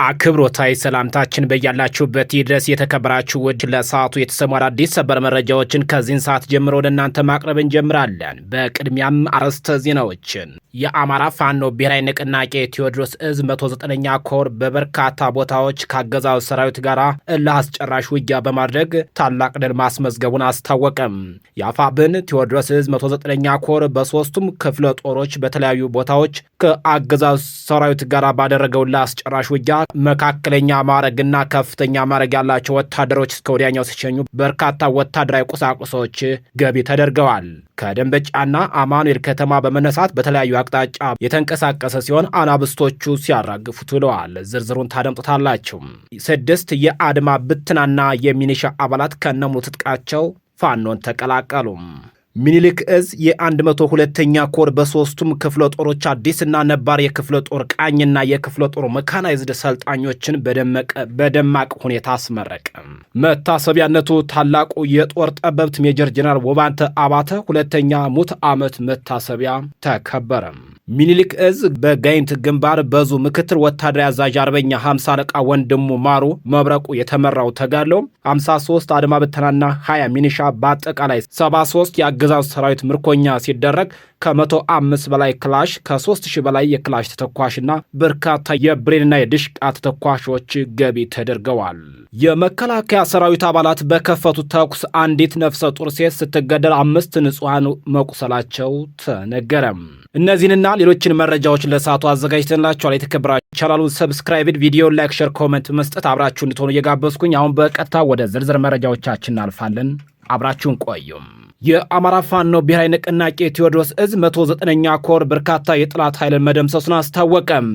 አክብሮታዊ ሰላምታችን በያላችሁበት ድረስ የተከበራችሁ ውድ ለሰዓቱ የተሰሙ አዳዲስ ሰበር መረጃዎችን ከዚህን ሰዓት ጀምሮ ወደ እናንተ ማቅረብ እንጀምራለን። በቅድሚያም አርዕስተ ዜናዎችን። የአማራ ፋኖ ብሔራዊ ንቅናቄ ቴዎድሮስ እዝ 109ኛ ኮር በበርካታ ቦታዎች ከአገዛዙ ሰራዊት ጋር እልህ አስጨራሽ ውጊያ በማድረግ ታላቅ ድል ማስመዝገቡን አስታወቀም። የአፋብን ቴዎድሮስ እዝ 109ኛ ኮር በሶስቱም ክፍለ ጦሮች በተለያዩ ቦታዎች ከአገዛዙ ሰራዊት ጋር ባደረገው እልህ አስጨራሽ ውጊያ መካከለኛ ማዕረግና ከፍተኛ ማዕረግ ያላቸው ወታደሮች እስከ ወዲያኛው ሲሸኙ በርካታ ወታደራዊ ቁሳቁሶች ገቢ ተደርገዋል። ከደንበጫና አማኑኤል ከተማ በመነሳት በተለያዩ አቅጣጫ የተንቀሳቀሰ ሲሆን አናብስቶቹ ሲያራግፉት ውለዋል። ዝርዝሩን ታደምጡታላችሁ። 6 የአድማ ብትናና የሚኒሻ አባላት ከነሙሉ ትጥቃቸው ፋኖን ተቀላቀሉ። ሚኒሊክ እዝ የ102ኛ ኮር በሶስቱም ክፍለ ጦሮች አዲስና ነባር የክፍለ ጦር ቃኝና የክፍለ ጦር መካናይዝድ ሰልጣኞችን በደማቅ ሁኔታ አስመረቀ። መታሰቢያነቱ ታላቁ የጦር ጠበብት ሜጀር ጀነራል ውባንተ አባተ ሁለተኛ ሙት ዓመት መታሰቢያ ተከበረ። ሚኒሊክ እዝ በጋይንት ግንባር በዙ ምክትል ወታደራዊ አዛዥ አርበኛ 50 አለቃ ወንድሙ ማሩ መብረቁ የተመራው ተጋድሎ 53 አድማ ብተናና 20 ሚኒሻ በአጠቃላይ 73 የአገዛዙ ሰራዊት ምርኮኛ ሲደረግ ከ105 በላይ ክላሽ ከ3000 በላይ የክላሽ ተተኳሽና በርካታ የብሬንና የድሽቃ ተተኳሾች ገቢ ተደርገዋል። የመከላከያ ሰራዊት አባላት በከፈቱት ተኩስ አንዲት ነፍሰ ጡር ሴት ስትገደል 5 ንጹሐን መቁሰላቸው ተነገረም። እነዚህንና ሌሎችን መረጃዎች ለሰዓቱ አዘጋጅተንላችኋል። የተከበራችሁ ቻናሉን ሰብስክራይብ፣ ቪዲዮ ላይክ፣ ሼር፣ ኮሜንት መስጠት አብራችሁ እንድትሆኑ እየጋበዝኩኝ አሁን በቀጥታ ወደ ዝርዝር መረጃዎቻችን እናልፋለን። አብራችሁን ቆዩም። የአማራ ፋኖ ብሔራዊ ንቅናቄ ቴዎድሮስ እዝ 109ኛ ኮር በርካታ የጠላት ኃይልን መደምሰሱን አስታወቀም።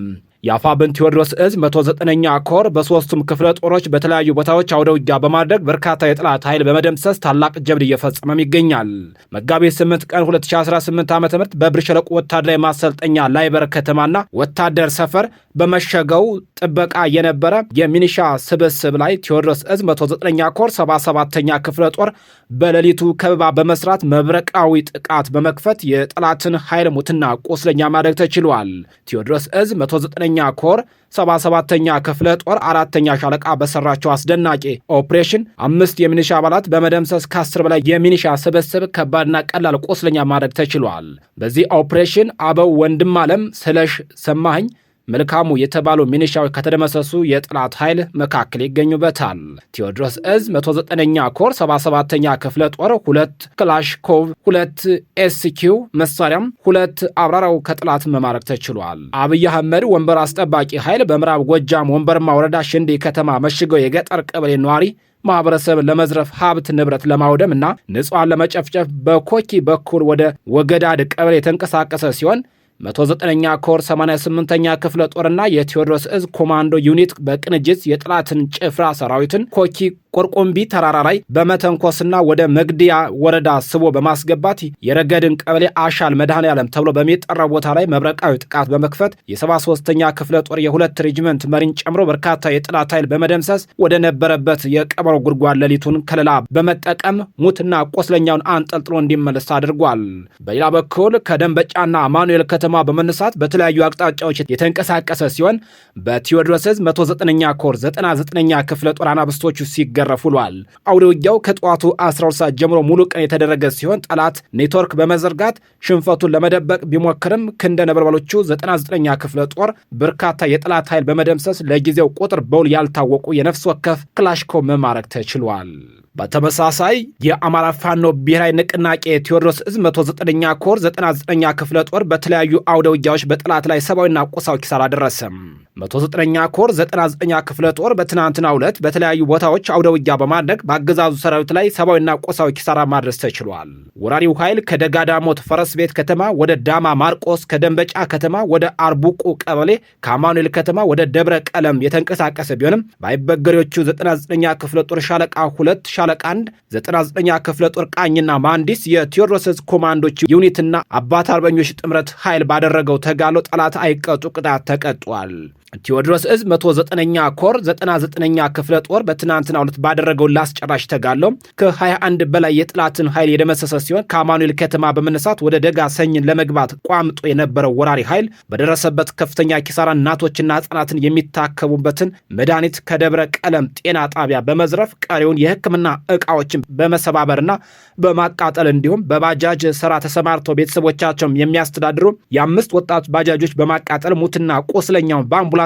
የአፋብን ቴዎድሮስ እዝ 109ኛ ኮር በሶስቱም ክፍለ ጦሮች በተለያዩ ቦታዎች አውደ ውጊያ በማድረግ በርካታ የጠላት ኃይል በመደምሰስ ታላቅ ጀብድ እየፈጸመም ይገኛል። መጋቢት 8 ቀን 2018 ዓ.ም በብር ሸለቆ ወታደራዊ ማሰልጠኛ ላይበር ከተማና ወታደር ሰፈር በመሸገው ጥበቃ የነበረ የሚኒሻ ስብስብ ላይ ቴዎድሮስ እዝ 109ኛ ኮር 77ኛ ክፍለ ጦር በሌሊቱ ከበባ በመስራት መብረቃዊ ጥቃት በመክፈት የጠላትን ኃይል ሙትና ቆስለኛ ማድረግ ተችሏል። ቴዎድሮስ እዝ 109ኛ ኮር 77ኛ ክፍለ ጦር 4ኛ ሻለቃ በሰራቸው አስደናቂ ኦፕሬሽን 5 የሚኒሻ አባላት በመደምሰስ ከ10 በላይ የሚኒሻ ስብስብ ከባድና ቀላል ቆስለኛ ማድረግ ተችሏል። በዚህ ኦፕሬሽን አበው ወንድም አለም ስለሽ ሰማኸኝ መልካሙ የተባሉ ሚኒሻዎች ከተደመሰሱ የጠላት ኃይል መካከል ይገኙበታል። ቴዎድሮስ እዝ 109ኛ ኮር 77ኛ ክፍለ ጦር 2 ክላሽኮቭ 2 ኤስኪው መሳሪያም 2 አብራራው ከጠላት መማረክ ተችሏል። አብይ አህመድ ወንበር አስጠባቂ ኃይል በምዕራብ ጎጃም ወንበርማ ወረዳ ሽንዲ ከተማ መሽገው የገጠር ቀበሌ ነዋሪ ማህበረሰብ ለመዝረፍ ሀብት ንብረት ለማውደም እና ንጹሃን ለመጨፍጨፍ በኮኪ በኩል ወደ ወገዳድ ቀበሌ የተንቀሳቀሰ ሲሆን 109ኛ ኮር 88ኛ ክፍለ ጦርና የቴዎድሮስ እዝ ኮማንዶ ዩኒት በቅንጅት የጠላትን ጭፍራ ሰራዊትን ኮኪ ቆርቆምቢ ተራራ ላይ በመተንኮስና ወደ መግዲያ ወረዳ ስቦ በማስገባት የረገድን ቀበሌ አሻል መድኃኔ ዓለም ተብሎ በሚጠራው ቦታ ላይ መብረቃዊ ጥቃት በመክፈት የ73ኛ ክፍለ ጦር የ2 ሬጂመንት መሪን ጨምሮ በርካታ የጠላት ኃይል በመደምሰስ ወደ ነበረበት የቀበሮ ጉድጓድ ሌሊቱን ከለላ በመጠቀም ሙትና ቆስለኛውን አንጠልጥሎ እንዲመለስ አድርጓል። በሌላ በኩል ከደንበጫና አማኑኤል ከተማ በመነሳት በተለያዩ አቅጣጫዎች የተንቀሳቀሰ ሲሆን በቴዎድሮስ እዝ 109ኛ ኮር 99ኛ ክፍለ ጦር አናብስቶቹ ሲገረፉ ውሏል። አውደ ውጊያው ከጠዋቱ 12 ሰዓት ጀምሮ ሙሉ ቀን የተደረገ ሲሆን ጠላት ኔትወርክ በመዘርጋት ሽንፈቱን ለመደበቅ ቢሞክርም ክንደ ነበልባሎቹ 99ኛ ክፍለ ጦር በርካታ የጠላት ኃይል በመደምሰስ ለጊዜው ቁጥር በውል ያልታወቁ የነፍስ ወከፍ ክላሽኮቭ መማረክ ተችሏል። በተመሳሳይ የአማራ ፋኖ ብሔራዊ ንቅናቄ ቴዎድሮስ እዝ 109ኛ ኮር 99ኛ ክፍለ ጦር በተለያዩ አውደ ውጊያዎች በጠላት ላይ ሰብአዊና ቁሳዊ ኪሳራ ደረሰም። 109ኛ ኮር 99ኛ ክፍለ ጦር በትናንትናው ዕለት በተለያዩ ቦታዎች አውደ ውጊያ በማድረግ በአገዛዙ ሰራዊት ላይ ሰብአዊና ቁሳዊ ኪሳራ ማድረስ ተችሏል። ወራሪው ኃይል ከደጋዳሞት ፈረስ ቤት ከተማ ወደ ዳማ ማርቆስ፣ ከደንበጫ ከተማ ወደ አርቡቁ ቀበሌ፣ ከአማኑኤል ከተማ ወደ ደብረ ቀለም የተንቀሳቀሰ ቢሆንም በአይበገሬዎቹ 99ኛ ክፍለ ጦር ሻለቃ 2 ሻለቃ 1 99ኛ ክፍለ ጦር ቃኝና መሐንዲስ የቴዎድሮስ እዝ ኮማንዶች ዩኒትና አባት አርበኞች ጥምረት ኃይል ባደረገው ተጋድሎ ጠላት አይቀጡ ቅጣት ተቀጧል። ቴዎድሮስ እዝ 109ኛ ኮር 99ኛ ክፍለ ጦር በትናንትናው ዕለት ባደረገው ላስጨራሽ ተጋድሎ ከ21 በላይ የጥላትን ኃይል የደመሰሰ ሲሆን ከአማኑኤል ከተማ በመነሳት ወደ ደጋ ሰኝን ለመግባት ቋምጦ የነበረው ወራሪ ኃይል በደረሰበት ከፍተኛ ኪሳራ እናቶችና ሕፃናትን የሚታከሙበትን መድኃኒት ከደብረ ቀለም ጤና ጣቢያ በመዝረፍ ቀሪውን የሕክምና ዕቃዎችን በመሰባበርና በማቃጠል እንዲሁም በባጃጅ ስራ ተሰማርተው ቤተሰቦቻቸውን የሚያስተዳድሩ የ5 ወጣት ባጃጆች በማቃጠል ሙትና ቆስለኛውን በአምቡላንስና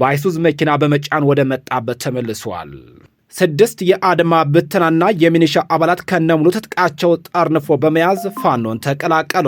በአይሱዝ መኪና በመጫን ወደ መጣበት ተመልሷል። 6 የአድማ ብተናና የሚኒሻ አባላት ከነሙሉ ትጥቃቸው ጠርንፎ በመያዝ ፋኖን ተቀላቀሉ።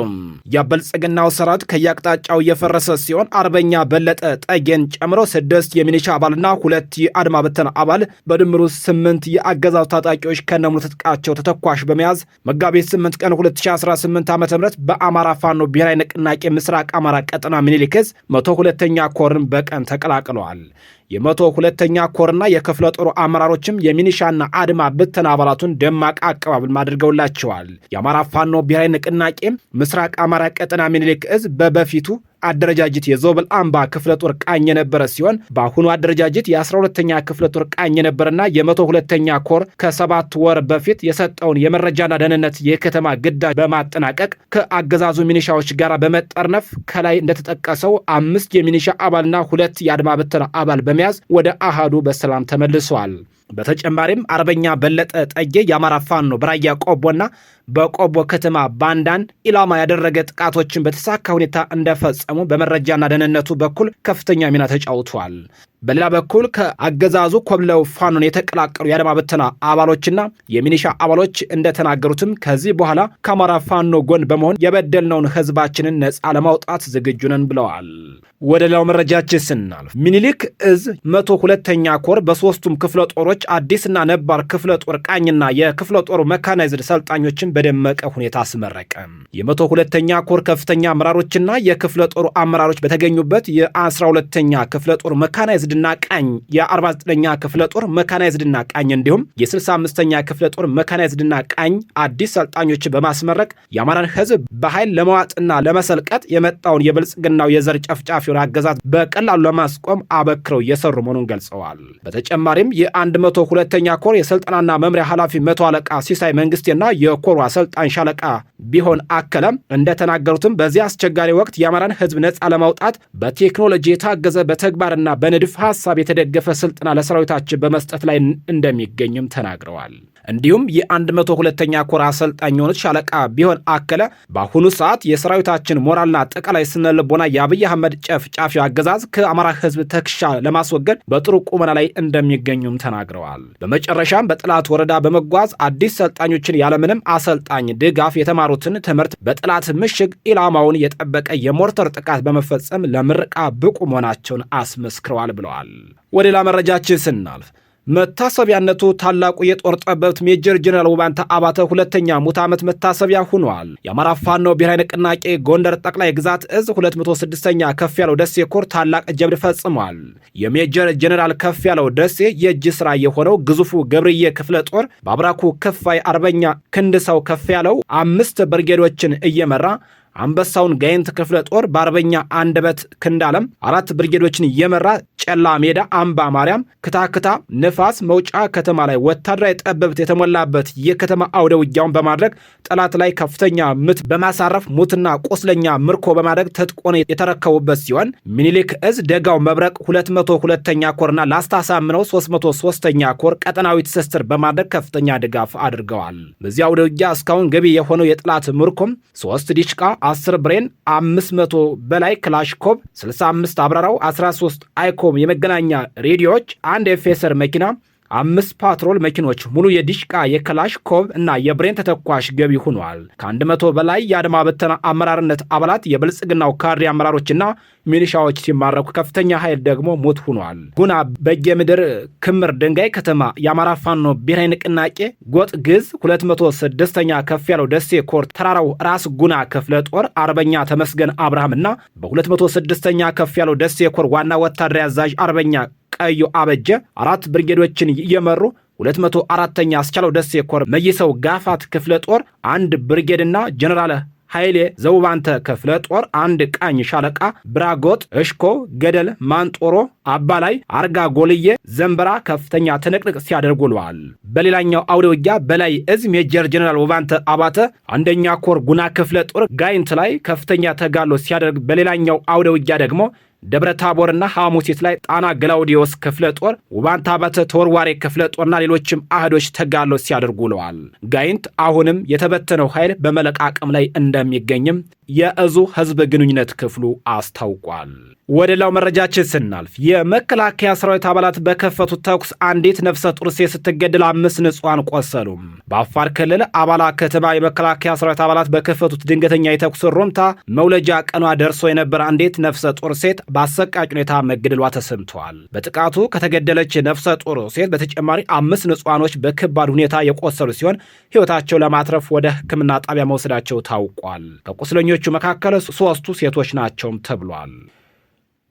የብልጽግናው ሰራዊት ከየአቅጣጫው እየፈረሰ ሲሆን አርበኛ በለጠ ጠጌን ጨምሮ 6 የሚኒሻ አባልና 2 የአድማ ብተና አባል በድምሩ 8 የአገዛዙ ታጣቂዎች ከነሙሉ ትጥቃቸው ተተኳሽ በመያዝ መጋቢት 8 ቀን 2018 ዓ.ም በአማራ ፋኖ ብሔራዊ ንቅናቄ ምስራቅ አማራ ቀጠና ምኒልክ ዕዝ 102ኛ ኮርን በቀን ተቀላቅለዋል። የ102ኛ ኮርና የክፍለ ጦሩ አመራሮችም የሚኒሻና አድማ ብተና አባላቱን ደማቅ አቀባበል አድርገውላቸዋል። የአማራ ፋኖ ብሔራዊ ንቅናቄ ምስራቅ አማራ ቀጠና ምኒልክ ዕዝ በበፊቱ አደረጃጀት የዞብል አምባ ክፍለ ጦር ቃኝ የነበረ ሲሆን በአሁኑ አደረጃጀት የ12ኛ ክፍለ ጦር ቃኝ የነበረና የ102ኛ ኮር ከ7 ወር በፊት የሰጠውን የመረጃና ደህንነት የከተማ ግዳጅ በማጠናቀቅ ከአገዛዙ ሚኒሻዎች ጋር በመጠርነፍ ከላይ እንደተጠቀሰው 5 የሚኒሻ አባልና 2 የአድማ ብተና አባል በመያዝ ወደ አሃዱ በሰላም ተመልሰዋል። በተጨማሪም አርበኛ በለጠ ጠጌ የአማራ ፋኖ በራያ ቆቦና በቆቦ ከተማ ባንዳን ኢላማ ያደረገ ጥቃቶችን በተሳካ ሁኔታ እንደፈጸሙ በመረጃና ደህንነቱ በኩል ከፍተኛ ሚና ተጫውቷል። በሌላ በኩል ከአገዛዙ ኮብለው ፋኖን የተቀላቀሉ የአድማ ብተና አባሎችና የሚኒሻ አባሎች እንደተናገሩትም ከዚህ በኋላ ከአማራ ፋኖ ጎን በመሆን የበደልነውን ህዝባችንን ነፃ ለማውጣት ዝግጁ ነን ብለዋል። ወደ ሌላው መረጃችን ስናልፍ ምኒልክ ዕዝ 102ኛ ኮር በሶስቱም ክፍለ ጦሮች አዲስና ነባር ክፍለ ጦር ቃኝና የክፍለ ጦሩ መካናይዝድ ሰልጣኞችን በደመቀ ሁኔታ አስመረቀ። የ102ኛ ኮር ከፍተኛ አመራሮችና የክፍለ ጦሩ አመራሮች በተገኙበት የ12ኛ ክፍለ ጦር መካናይዝድና ቃኝ የ49ኛ ክፍለ ጦር መካናይዝድና ቃኝ እንዲሁም የ65ኛ ክፍለ ጦር መካናይዝድና ቃኝ አዲስ ሰልጣኞችን በማስመረቅ የአማራን ህዝብ በኃይል ለመዋጥና ለመሰልቀጥ የመጣውን የብልጽግናው የዘር ጨፍጫፊውን አገዛዝ በቀላሉ ለማስቆም አበክረው እየሰሩ መሆኑን ገልጸዋል። በተጨማሪም የ102ኛ ኮር የስልጠናና መምሪያ ኃላፊ መቶ አለቃ ሲሳይ መንግስቴና የኮሩ አሰልጣኝ ሻለቃ ቢሆን አከለም እንደተናገሩትም በዚህ አስቸጋሪ ወቅት የአማራን ህዝብ ነፃ ለማውጣት በቴክኖሎጂ የታገዘ በተግባርና በንድፍ ሐሳብ የተደገፈ ስልጠና ለሰራዊታችን በመስጠት ላይ እንደሚገኝም ተናግረዋል። እንዲሁም የ102ኛ ኮር አሰልጣኝ የሆኑት ሻለቃ ቢሆን አከለ በአሁኑ ሰዓት የሰራዊታችን ሞራልና አጠቃላይ ስነልቦና የአብይ አህመድ ጨፍጫፊ አገዛዝ ከአማራ ህዝብ ትከሻ ለማስወገድ በጥሩ ቁመና ላይ እንደሚገኙም ተናግረዋል። በመጨረሻም በጠላት ወረዳ በመጓዝ አዲስ ሰልጣኞችን ያለምንም አሰልጣኝ ድጋፍ የተማሩትን ትምህርት በጠላት ምሽግ ኢላማውን የጠበቀ የሞርተር ጥቃት በመፈጸም ለምረቃ ብቁ መሆናቸውን አስመስክረዋል ብለዋል። ወደ ሌላ መረጃችን ስናልፍ መታሰቢያነቱ ታላቁ የጦር ጠበብት ሜጀር ጀነራል ውባንተ አባተ 2ኛ ሙት ዓመት መታሰቢያ ሆኗል። የአማራ ፋኖ ብሔራዊ ንቅናቄ ጎንደር ጠቅላይ ግዛት ዕዝ 206ኛ ከፍ ያለው ደሴ ኮር ታላቅ ጀብድ ፈጽሟል። የሜጀር ጀነራል ከፍ ያለው ደሴ የእጅ ሥራ የሆነው ግዙፉ ገብርዬ ክፍለ ጦር በአብራኩ ክፋይ አርበኛ ክንድሰው ከፍ ያለው 5 ብርጌዶችን እየመራ አንበሳውን ጋይንት ክፍለ ጦር በአርበኛ አንደበት ክንዳለም 4 ብርጌዶችን እየመራ ጨላ ሜዳ፣ አምባ ማርያም፣ ክታክታ፣ ንፋስ መውጫ ከተማ ላይ ወታደራዊ ጠበብት የተሞላበት የከተማ አውደ ውጊያውን በማድረግ ጠላት ላይ ከፍተኛ ምት በማሳረፍ ሙትና ቆስለኛ ምርኮ በማድረግ ትጥቆን የተረከቡበት ሲሆን ሚኒሊክ ዕዝ ደጋው መብረቅ 202ኛ ኮርና ላስታ ሳምነው 303ኛ ኮር ቀጠናዊ ትስስር በማድረግ ከፍተኛ ድጋፍ አድርገዋል። በዚህ አውደ ውጊያ እስካሁን ገቢ የሆነው የጠላት ምርኮም 3 ዲሽቃ 10 ብሬን 500 በላይ ክላሽኮቭ 65 አብራራው 13 አይኮም የመገናኛ ሬዲዮዎች 1 ኤፌሰር መኪና 5 ፓትሮል መኪኖች ሙሉ የዲሽቃ የክላሽኮቭ እና የብሬን ተተኳሽ ገቢ ሆኗል። ከ100 በላይ የአድማ ብተና አመራርነት አባላት የብልጽግናው ካድሬ አመራሮችና ሚሊሻዎች ሲማረኩ ከፍተኛ ኃይል ደግሞ ሞት ሆኗል። ጉና በጌምድር ክምር ድንጋይ ከተማ የአማራ ፋኖ ብሔራዊ ንቅናቄ ጎጥ ግዝ 206ኛ ከፍ ያለው ደሴ ኮር ተራራው ራስ ጉና ክፍለ ጦር አርበኛ ተመስገን አብርሃምና በ206ኛ ከፍ ያለው ደሴ ኮር ዋና ወታደራዊ አዛዥ አርበኛ ቀዩ አበጀ 4 ብርጌዶችን እየመሩ 204ኛ አስቻለው ደሴ ኮር መይሰው ጋፋት ክፍለ ጦር 1 ብርጌድና ጀነራል ኃይሌ ዘውባንተ ክፍለ ጦር አንድ ቃኝ ሻለቃ ብራጎጥ፣ እሽኮ፣ ገደል ማንጦሮ፣ አባላይ፣ አርጋ ጎልዬ፣ ዘንበራ ከፍተኛ ትንቅንቅ ሲያደርጉ ውለዋል። በሌላኛው አውደ ውጊያ በላይ እዝ ሜጀር ጀነራል ውባንተ አባተ አንደኛ ኮር ጉና ክፍለ ጦር ጋይንት ላይ ከፍተኛ ተጋድሎ ሲያደርግ፣ በሌላኛው አውደ ውጊያ ደግሞ ደብረ ታቦርና ሐሙሲት ላይ ጣና ገላውዲዮስ ክፍለ ጦር፣ ውባንታ አባተ ተወርዋሬ ክፍለ ጦርና ሌሎችም አህዶች ተጋድሎ ሲያደርጉ ውለዋል። ጋይንት አሁንም የተበተነው ኃይል በመለቃቀም ላይ እንደሚገኝም የእዙ ህዝብ ግንኙነት ክፍሉ አስታውቋል። ወደ ሌላው መረጃችን ስናልፍ የመከላከያ ሰራዊት አባላት በከፈቱት ተኩስ አንዲት ነፍሰ ጡር ሴት ስትገደል 5 ንጹሃን ቆሰሉ። በአፋር ክልል አባላ ከተማ የመከላከያ ሰራዊት አባላት በከፈቱት ድንገተኛ የተኩስ ሩምታ መውለጃ ቀኗ ደርሶ የነበረ አንዲት ነፍሰ ጡር ሴት በአሰቃቂ ሁኔታ መገደሏ ተሰምተዋል። በጥቃቱ ከተገደለች ነፍሰ ጡር ሴት በተጨማሪ 5 ንጹሃኖች በከባድ ሁኔታ የቆሰሉ ሲሆን ህይወታቸው ለማትረፍ ወደ ሕክምና ጣቢያ መውሰዳቸው ታውቋል። ከቁስለኞቹ መካከል 3ቱ ሴቶች ናቸውም ተብሏል።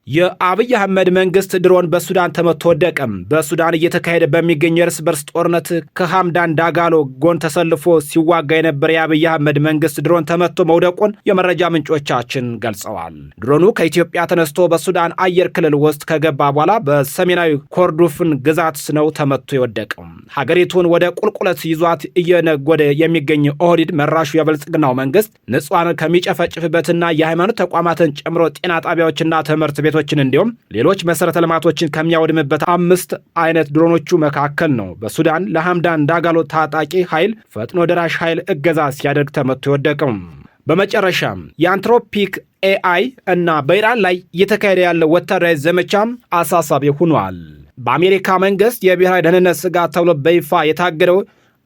የአብይ አህመድ መንግስት ድሮን በሱዳን ተመቶ ወደቀም። በሱዳን እየተካሄደ በሚገኝ የእርስ በርስ ጦርነት ከሐምዳን ዳጋሎ ጎን ተሰልፎ ሲዋጋ የነበረ የአብይ አህመድ መንግስት ድሮን ተመቶ መውደቁን የመረጃ ምንጮቻችን ገልጸዋል። ድሮኑ ከኢትዮጵያ ተነስቶ በሱዳን አየር ክልል ውስጥ ከገባ በኋላ በሰሜናዊ ኮርዶፋን ግዛት ነው ተመቶ የወደቀው። ሀገሪቱን ወደ ቁልቁለት ይዟት እየነጎደ የሚገኝ ኦህዴድ መራሹ የብልጽግናው መንግስት ንጹሃን ከሚጨፈጭፍበትና የሃይማኖት ተቋማትን ጨምሮ ጤና ጣቢያዎችና ትምህርት ቤቶችን እንዲሁም ሌሎች መሰረተ ልማቶችን ከሚያወድምበት 5 አይነት ድሮኖቹ መካከል ነው በሱዳን ለሐምዳን ዳጋሎ ታጣቂ ኃይል ፈጥኖ ደራሽ ኃይል እገዛ ሲያደርግ ተመቶ የወደቀው። በመጨረሻም የአንትሮፒክ ኤአይ እና በኢራን ላይ እየተካሄደ ያለው ወታደራዊ ዘመቻም አሳሳቢ ሆኗል። በአሜሪካ መንግስት የብሔራዊ ደህንነት ስጋት ተብሎ በይፋ የታገደው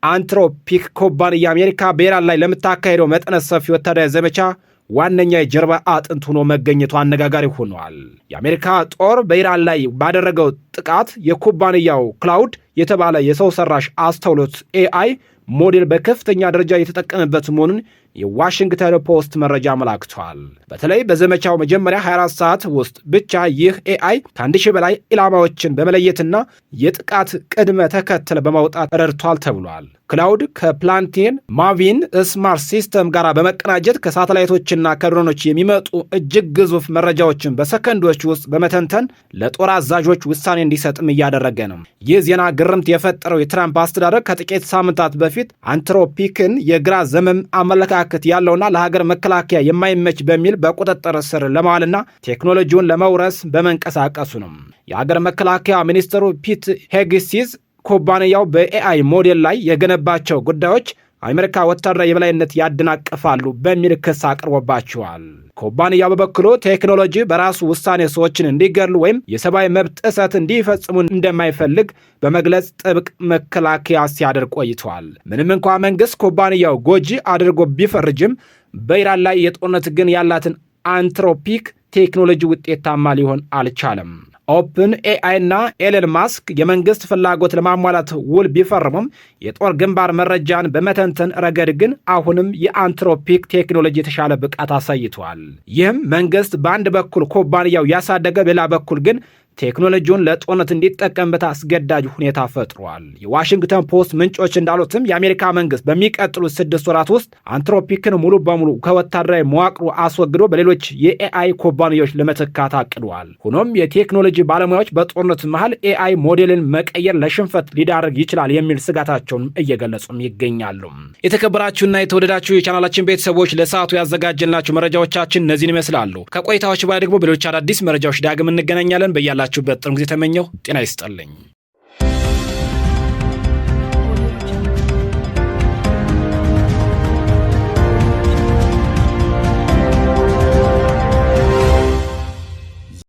አንትሮፒክ ኩባንያ አሜሪካ በኢራን ላይ ለምታካሄደው መጠነ ሰፊ ወታደራዊ ዘመቻ ዋነኛ የጀርባ አጥንት ሆኖ መገኘቱ አነጋጋሪ ሆኗል። የአሜሪካ ጦር በኢራን ላይ ባደረገው ጥቃት የኩባንያው ክላውድ የተባለ የሰው ሰራሽ አስተውሎት ኤአይ ሞዴል በከፍተኛ ደረጃ የተጠቀመበት መሆኑን የዋሽንግተን ፖስት መረጃ አመላክቷል። በተለይ በዘመቻው መጀመሪያ 24 ሰዓት ውስጥ ብቻ ይህ ኤአይ ከ1000 በላይ ኢላማዎችን በመለየትና የጥቃት ቅድመ ተከተል በማውጣት ረድቷል ተብሏል። ክላውድ ከፕላንቴን ማቪን ስማርት ሲስተም ጋር በመቀናጀት ከሳተላይቶችና ከድሮኖች የሚመጡ እጅግ ግዙፍ መረጃዎችን በሰከንዶች ውስጥ በመተንተን ለጦር አዛዦች ውሳኔ እንዲሰጥም እያደረገ ነው። ይህ ዜና ግርምት የፈጠረው የትራምፕ አስተዳደር ከጥቂት ሳምንታት በፊት አንትሮፒክን የግራ ዘመም አመለካከት ያለውና ለሀገር መከላከያ የማይመች በሚል በቁጥጥር ስር ለማዋልና ቴክኖሎጂውን ለመውረስ በመንቀሳቀሱ ነው። የሀገር መከላከያ ሚኒስትሩ ፒት ሄግሲዝ ኩባንያው በኤአይ ሞዴል ላይ የገነባቸው ጉዳዮች አሜሪካ ወታደራዊ የበላይነት ያደናቅፋሉ በሚል ክስ አቅርቦባቸዋል። ኩባንያው በበኩሉ ቴክኖሎጂ በራሱ ውሳኔ ሰዎችን እንዲገድሉ ወይም የሰብአዊ መብት ጥሰት እንዲፈጽሙ እንደማይፈልግ በመግለጽ ጥብቅ መከላከያ ሲያደርግ ቆይቷል። ምንም እንኳ መንግስት ኩባንያው ጎጂ አድርጎ ቢፈርጅም በኢራን ላይ የጦርነት ግን ያላትን አንትሮፒክ ቴክኖሎጂ ውጤታማ ሊሆን አልቻለም። ኦፕን ኤአይ እና ኤለን ማስክ የመንግስት ፍላጎት ለማሟላት ውል ቢፈርሙም የጦር ግንባር መረጃን በመተንተን ረገድ ግን አሁንም የአንትሮፒክ ቴክኖሎጂ የተሻለ ብቃት አሳይቷል። ይህም መንግስት በአንድ በኩል ኩባንያው ያሳደገ፣ በሌላ በኩል ግን ቴክኖሎጂውን ለጦርነት እንዲጠቀምበት አስገዳጅ ሁኔታ ፈጥሯል። የዋሽንግተን ፖስት ምንጮች እንዳሉትም የአሜሪካ መንግስት በሚቀጥሉት 6 ወራት ውስጥ አንትሮፒክን ሙሉ በሙሉ ከወታደራዊ መዋቅሩ አስወግዶ በሌሎች የኤአይ ኩባንያዎች ለመተካት አቅዷል። ሆኖም የቴክኖሎጂ ባለሙያዎች በጦርነት መሃል ኤአይ ሞዴልን መቀየር ለሽንፈት ሊዳርግ ይችላል የሚል ስጋታቸውን እየገለጹም ይገኛሉ። የተከበራችሁና የተወደዳችሁ የቻናላችን ቤተሰቦች ለሰዓቱ ያዘጋጀንላችሁ መረጃዎቻችን እነዚህን ይመስላሉ። ከቆይታዎች በኋላ ደግሞ በሌሎች አዳዲስ መረጃዎች ዳግም እንገናኛለን። በያላችሁበት ጥሩ ጊዜ ተመኘሁ። ጤና ይስጥልኝ።